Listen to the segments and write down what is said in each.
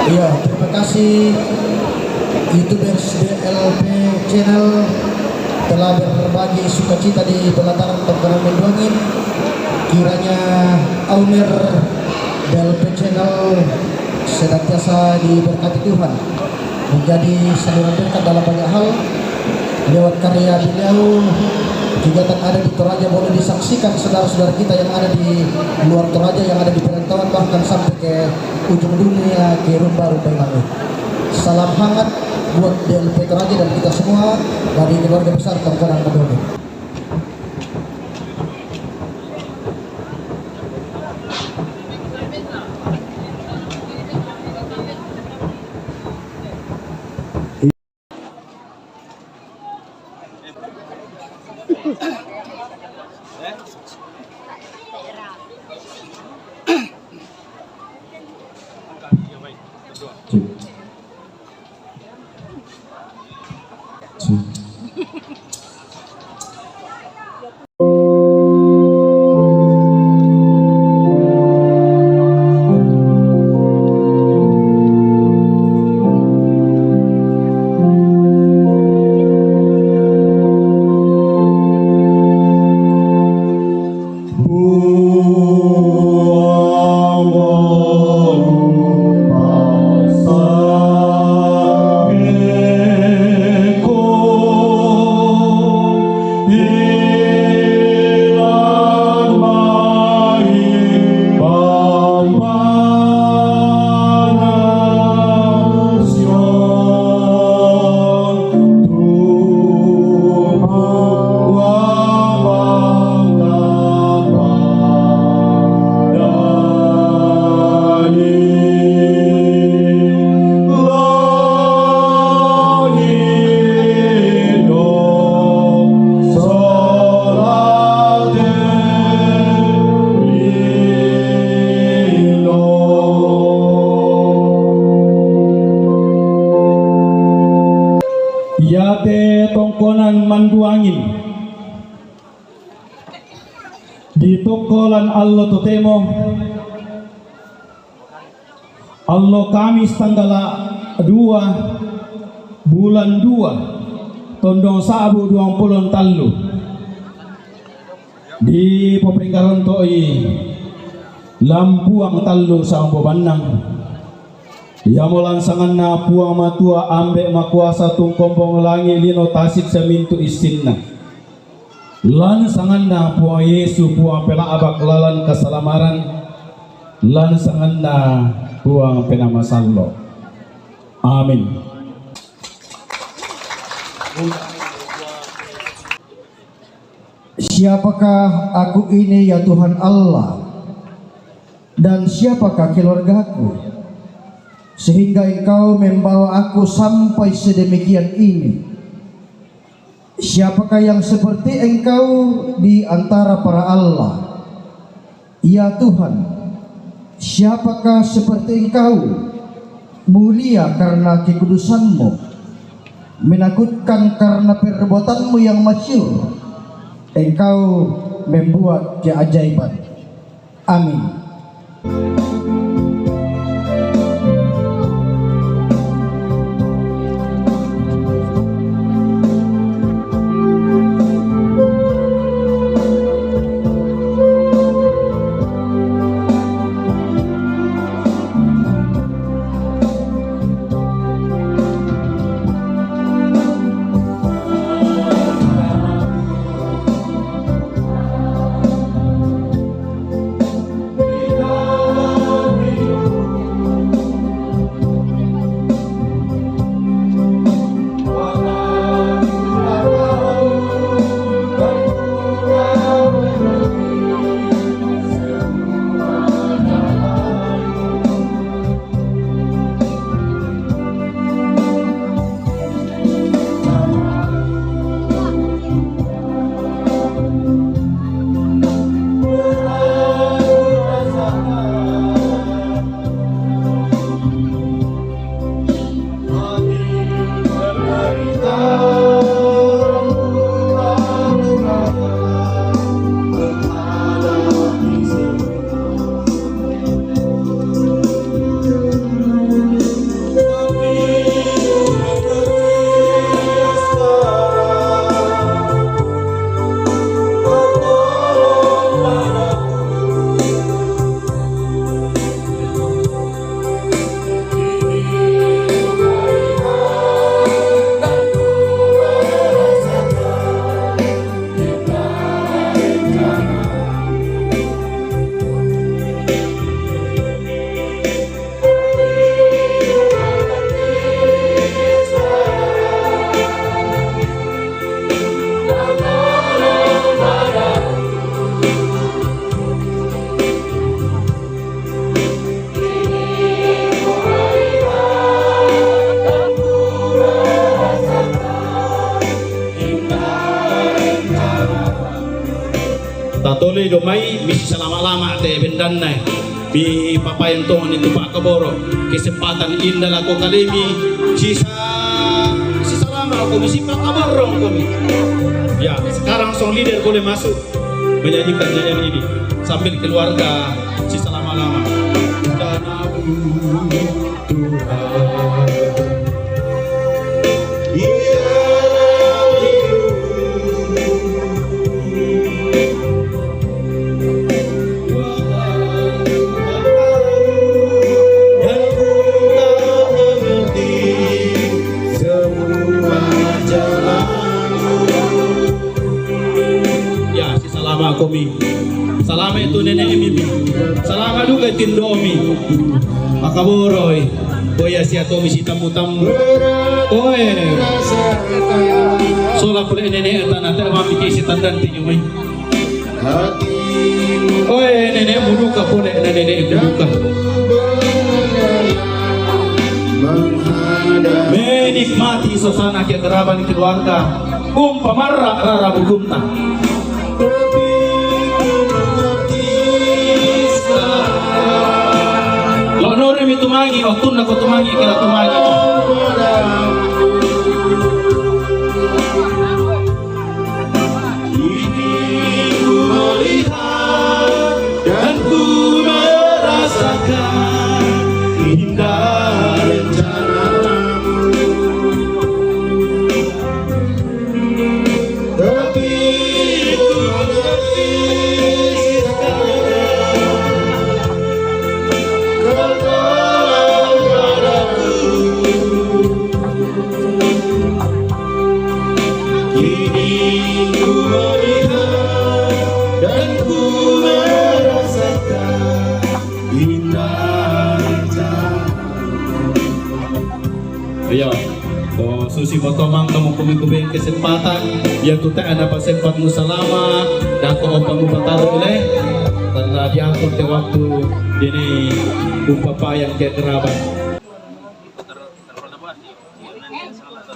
Iya, terima kasih YouTubers DLP Channel telah berbagi sukacita di pelataran Tongkonan Menduangin. Kiranya owner DLP Channel senantiasa diberkati Tuhan, menjadi saluran berkat dalam banyak hal. Lewat karya beliau, kegiatan ada di Toraja boleh disaksikan saudara-saudara kita yang ada di luar Toraja, yang ada di perantauan, bahkan sampai ke ujung dunia, ke rumah-rumah yang lain. Salam hangat buat DLP Toraja dan kita semua dari keluarga besar Tongkonan Menduangin. Yate Tongkonan Menduangin di Tongkolan Allah Totemo Allah Kamis tanggal 2 bulan 2 tondong sabu 20 talu di Popenggaron Toi Lampuang talu sa Banang. Ya molansangan na puang matua ambek makuasa tung kombong langi lino tasik semintu istinna. Lansangan na puang Yesu puang pena abak lalan keselamaran. Lansangan na puang pena masallo. Amin. Siapakah aku ini ya Tuhan Allah, dan siapakah keluargaku, sehingga Engkau membawa aku sampai sedemikian ini? Siapakah yang seperti Engkau di antara para Allah? Ya Tuhan, siapakah seperti Engkau, mulia karena kekudusan-Mu, menakutkan karena perbuatan-Mu yang masyhur. Engkau membuat keajaiban. Amin. boleh domai misi selama-lama teh bendanai bi papayan tongan itu Pak Kaboro kesempatan indah laku kalimi sisa lama aku misi Pak Kaboro kami ya sekarang song leader boleh masuk menyanyikan nyanyian ini sambil keluarga sisa lama-lama dan aku Komi. Salama itu nenek Mimi. Salama juga Tindomi. Makaboroy. Boya si Atomi si tamu-tamu. Oe. Sola pula nenek tanah tak mami kisi tandan tinyumai. Oe nenek muduka pula nenek muduka. Menikmati suasana kekeraban keluarga. Pamarra rara bukumta. Nore mi tumangi, waktu nak tumangi kira tumangi. Ini ku melihat dan ku merasakan indah rencanamu. Tapi ku mengerti Ayo, Susi Botomang kamu kuming kesempatan ya tuta ada sempat musalama dan ko opang upataru ile karena diatur ke waktu ini upapa yang ke kerabat.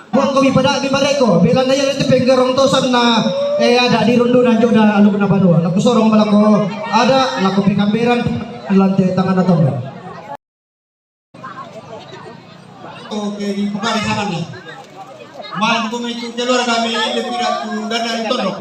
Buang kami pada mereka bila naya itu penggerong tosan na ada di rundunan juga anu kena baru aku sorong balako ada laku pengambiran lantai tangan atau enggak. Oke, di pekari sangan nih. Main kami itu jalur kami lebih aku dan itu loh.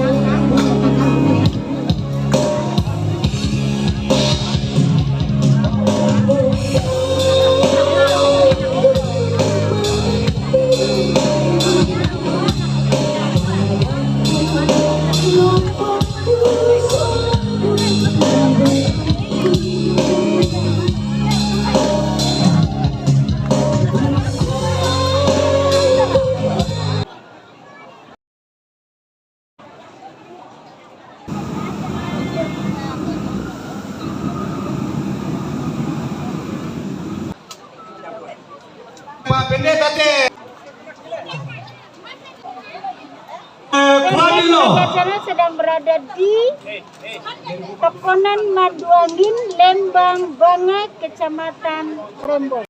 Pak Pendeta teh. Acara sedang berada di Tokonan Maduangin, Lembang, Banga, Kecamatan Rembong.